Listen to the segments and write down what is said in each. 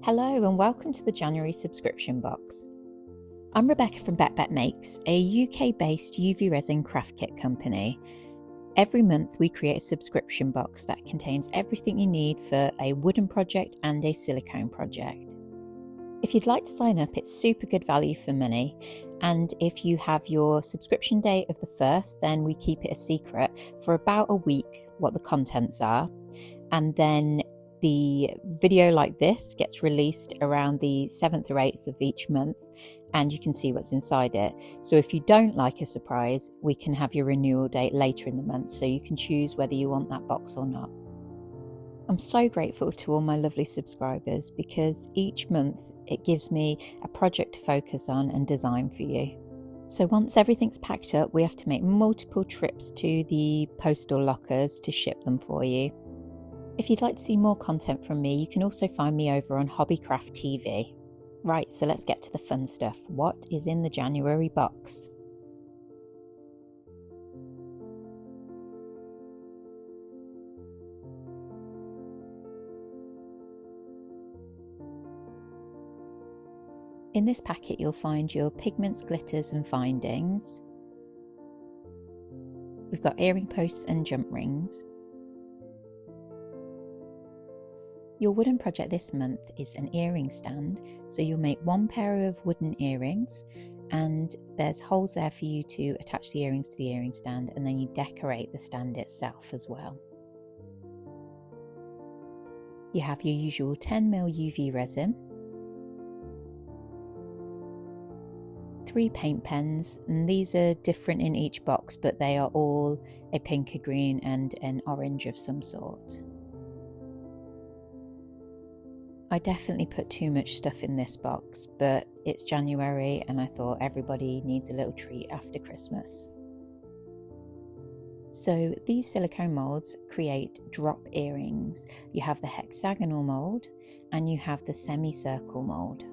Hello and welcome to the January subscription box. I'm Rebecca from Bekbek Makes, a UK-based UV resin craft kit company. Every month we create a subscription box that contains everything you need for a wooden project and a silicone project. If you'd like to sign up, it's super good value for money, and if you have your subscription date of the 1st, then we keep it a secret for about a week what the contents are, and then the video like this gets released around the 7th or 8th of each month, and you can see what's inside it. So if you don't like a surprise, we can have your renewal date later in the month, so you can choose whether you want that box or not. I'm so grateful to all my lovely subscribers because each month it gives me a project to focus on and design for you. So once everything's packed up, we have to make multiple trips to the postal lockers to ship them for you. If you'd like to see more content from me, you can also find me over on Hobbycraft TV. Right, so let's get to the fun stuff. What is in the January box? In this packet you'll find your pigments, glitters and findings. We've got earring posts and jump rings. Your wooden project this month is an earring stand, so you'll make one pair of wooden earrings and there's holes there for you to attach the earrings to the earring stand, and then you decorate the stand itself as well. You have your usual 10ml UV resin, 3 paint pens, and these are different in each box, but they are all a pink, a green and an orange of some sort. I definitely put too much stuff in this box, but it's January and I thought everybody needs a little treat after Christmas. So these silicone molds create drop earrings. You have the hexagonal mold and you have the semicircle mold,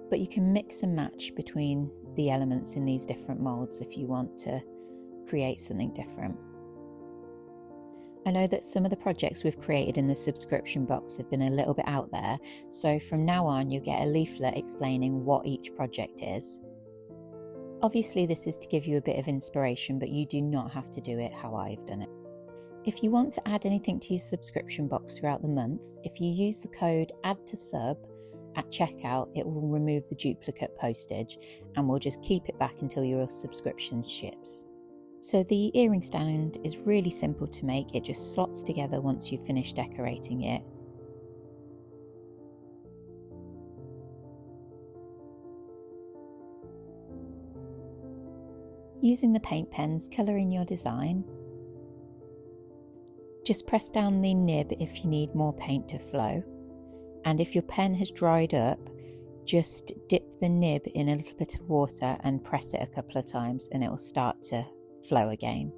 but you can mix and match between the elements in these different molds if you want to create something different. I know that some of the projects we've created in the subscription box have been a little bit out there, so from now on you'll get a leaflet explaining what each project is. Obviously this is to give you a bit of inspiration, but you do not have to do it how I've done it. If you want to add anything to your subscription box throughout the month, if you use the code ADDTOSUB at checkout, it will remove the duplicate postage and we'll just keep it back until your subscription ships. So the earring stand is really simple to make. It just slots together once you've finished decorating it. Using the paint pens, colour in your design. Just press down the nib if you need more paint to flow. And if your pen has dried up, just dip the nib in a little bit of water and press it a couple of times and it will start to flow again.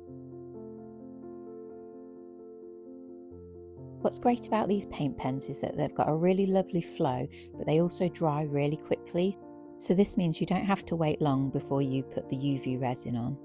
What's great about these paint pens is that they've got a really lovely flow, but they also dry really quickly. So this means you don't have to wait long before you put the UV resin on.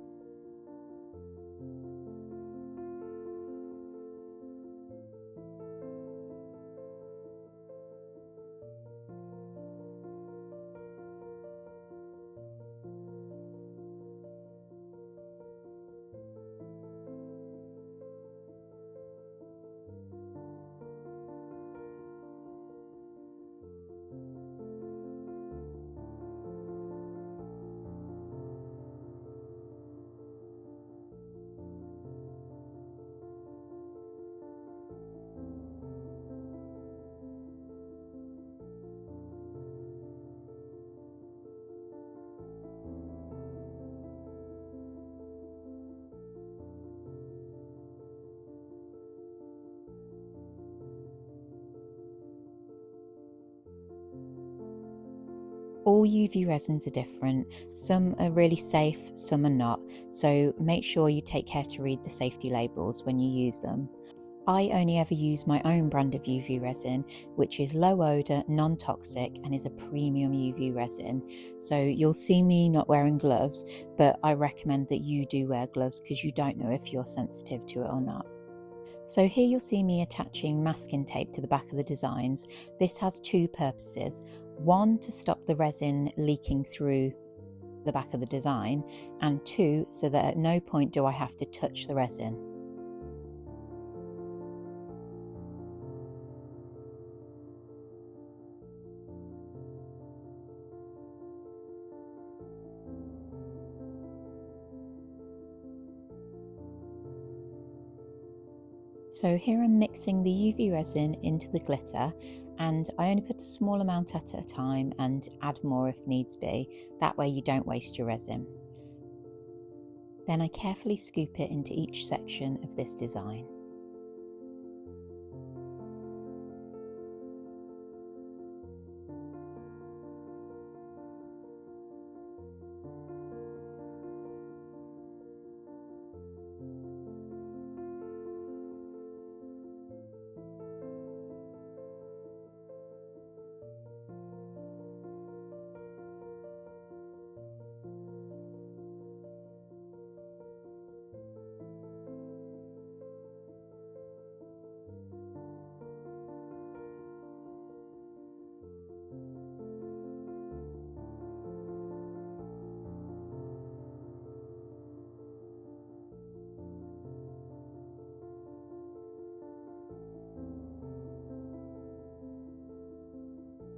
All UV resins are different. Some are really safe, some are not. So make sure you take care to read the safety labels when you use them. I only ever use my own brand of UV resin, which is low odour, non-toxic and is a premium UV resin. So you'll see me not wearing gloves, but I recommend that you do wear gloves because you don't know if you're sensitive to it or not. So here you'll see me attaching masking tape to the back of the designs. This has two purposes. One, to stop the resin leaking through the back of the design, and two, so that at no point do I have to touch the resin. So here I'm mixing the UV resin into the glitter, and I only put a small amount at a time and add more if needs be. That way you don't waste your resin. Then I carefully scoop it into each section of this design.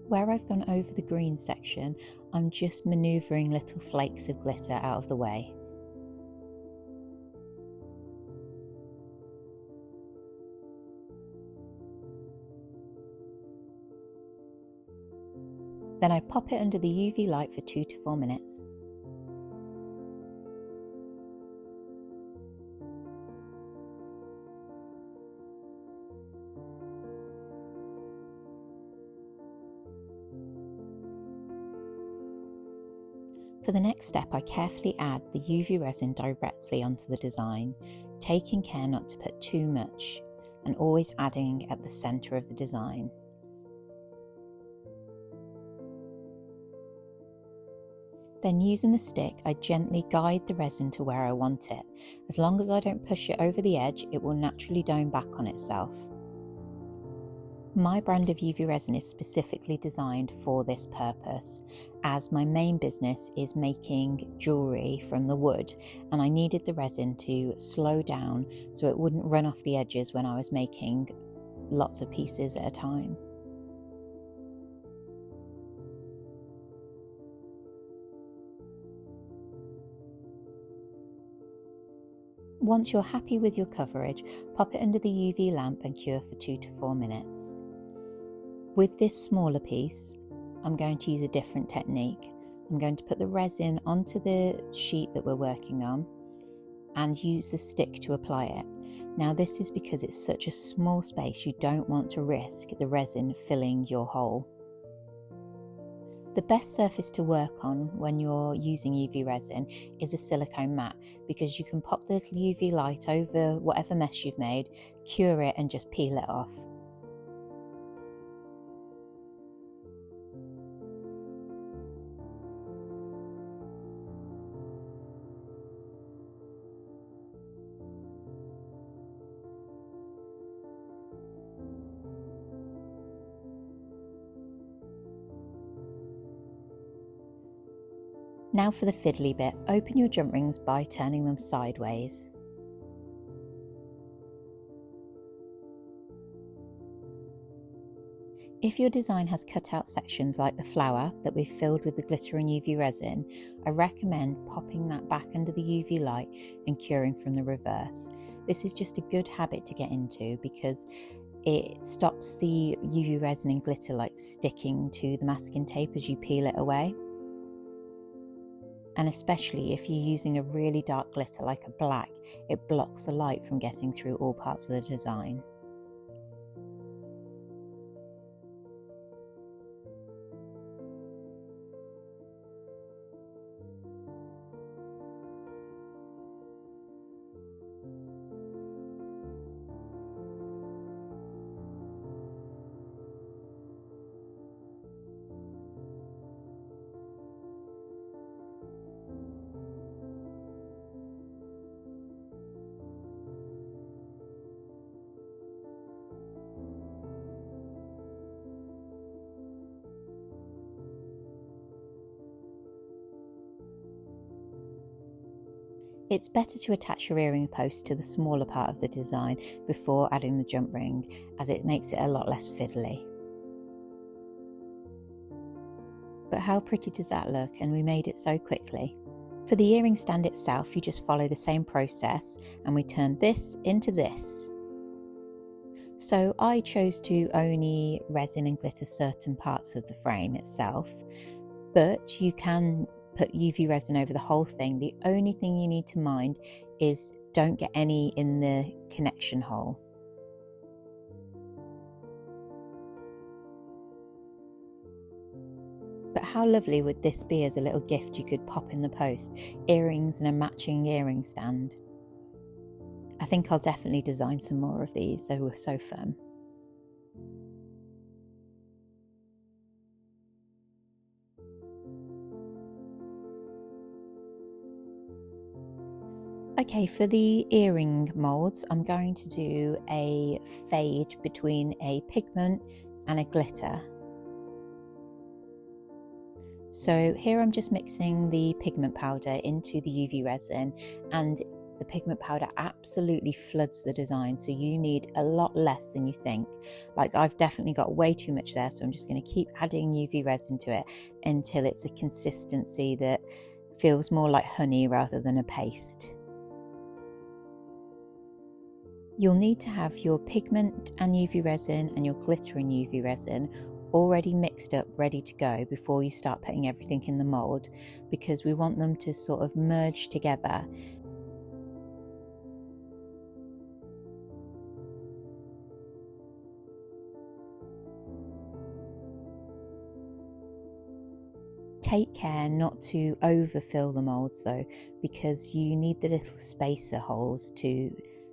Where I've gone over the green section, I'm just manoeuvring little flakes of glitter out of the way. Then I pop it under the UV light for 2 to 4 minutes. For the next step, I carefully add the UV resin directly onto the design, taking care not to put too much and always adding at the centre of the design. Then using the stick, I gently guide the resin to where I want it. As long as I don't push it over the edge, it will naturally dome back on itself. My brand of UV resin is specifically designed for this purpose, as my main business is making jewellery from the wood, and I needed the resin to slow down so it wouldn't run off the edges when I was making lots of pieces at a time. Once you're happy with your coverage, pop it under the UV lamp and cure for 2 to 4 minutes. With this smaller piece, I'm going to use a different technique. I'm going to put the resin onto the sheet that we're working on and use the stick to apply it. Now this is because it's such a small space, you don't want to risk the resin filling your hole. The best surface to work on when you're using UV resin is a silicone mat, because you can pop the UV light over whatever mess you've made, cure it and just peel it off. Now for the fiddly bit, open your jump rings by turning them sideways. If your design has cut-out sections like the flower that we've filled with the glitter and UV resin, I recommend popping that back under the UV light and curing from the reverse. This is just a good habit to get into because it stops the UV resin and glitter light sticking to the masking tape as you peel it away. And especially if you're using a really dark glitter like a black, it blocks the light from getting through all parts of the design. It's better to attach your earring post to the smaller part of the design before adding the jump ring, as it makes it a lot less fiddly. But how pretty does that look? And we made it so quickly. For the earring stand itself, you just follow the same process, and we turn this into this. So I chose to only resin and glitter certain parts of the frame itself, but you can put UV resin over the whole thing. The only thing you need to mind is don't get any in the connection hole. But how lovely would this be as a little gift you could pop in the post? Earrings and a matching earring stand. I think I'll definitely design some more of these, they were so fun. Okay, for the earring moulds, I'm going to do a fade between a pigment and a glitter. So here I'm just mixing the pigment powder into the UV resin, and the pigment powder absolutely floods the design, so you need a lot less than you think. Like, I've definitely got way too much there, so I'm just going to keep adding UV resin to it until it's a consistency that feels more like honey rather than a paste. You'll need to have your pigment and UV resin and your glitter and UV resin already mixed up, ready to go before you start putting everything in the mould, because we want them to sort of merge together. Take care not to overfill the moulds though, because you need the little spacer holes to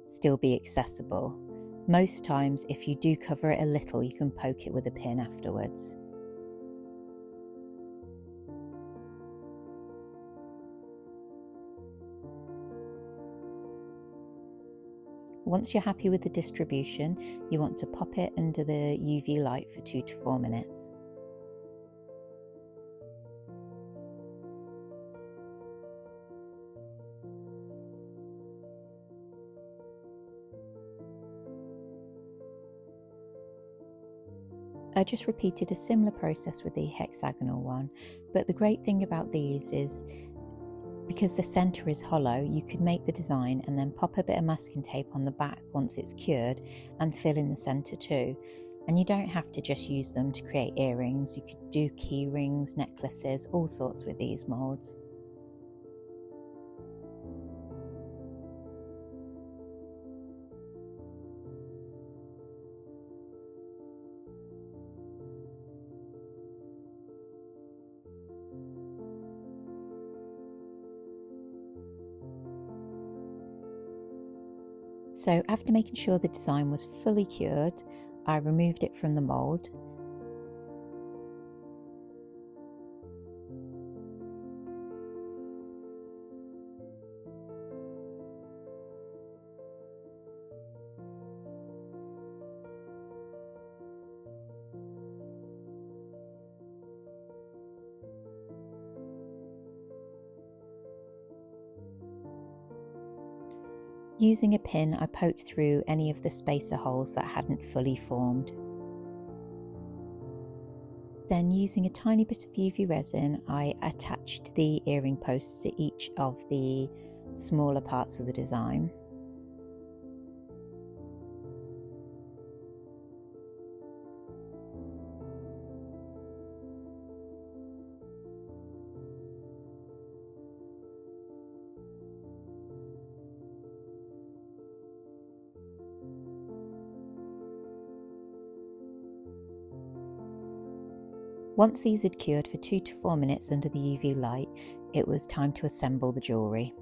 still be accessible. Most times, if you do cover it a little, you can poke it with a pin afterwards. Once you're happy with the distribution, you want to pop it under the UV light for 2 to 4 minutes. I just repeated a similar process with the hexagonal one, but the great thing about these is because the centre is hollow, you could make the design and then pop a bit of masking tape on the back once it's cured and fill in the centre too. And you don't have to just use them to create earrings, you could do key rings, necklaces, all sorts with these moulds. So after making sure the design was fully cured, I removed it from the mould. Using a pin, I poked through any of the spacer holes that hadn't fully formed. Then, using a tiny bit of UV resin, I attached the earring posts to each of the smaller parts of the design. Once these had cured for 2 to 4 minutes under the UV light, it was time to assemble the jewellery.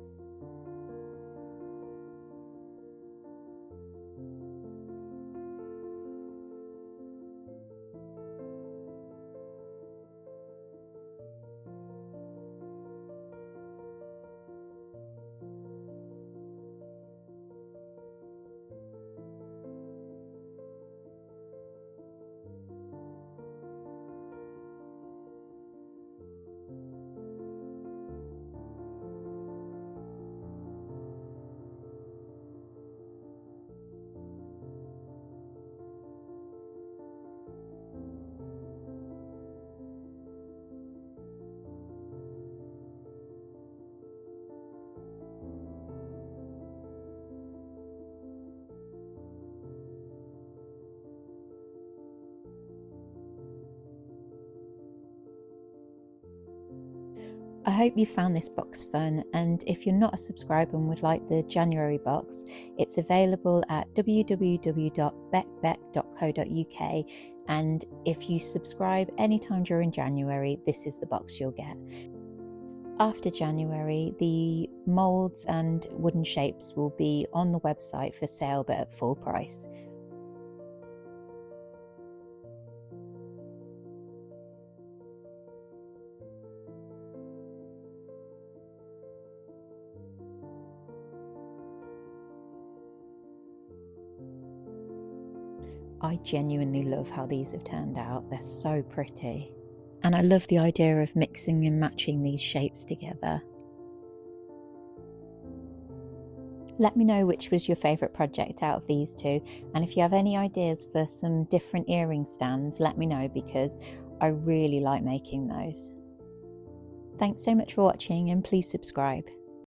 I hope you found this box fun, and if you're not a subscriber and would like the January box, it's available at www.bekbek.co.uk, and if you subscribe anytime during January, this is the box you'll get. After January, the moulds and wooden shapes will be on the website for sale, but at full price. I genuinely love how these have turned out. They're so pretty. And I love the idea of mixing and matching these shapes together. Let me know which was your favourite project out of these two, and if you have any ideas for some different earring stands, let me know, because I really like making those. Thanks so much for watching, and please subscribe.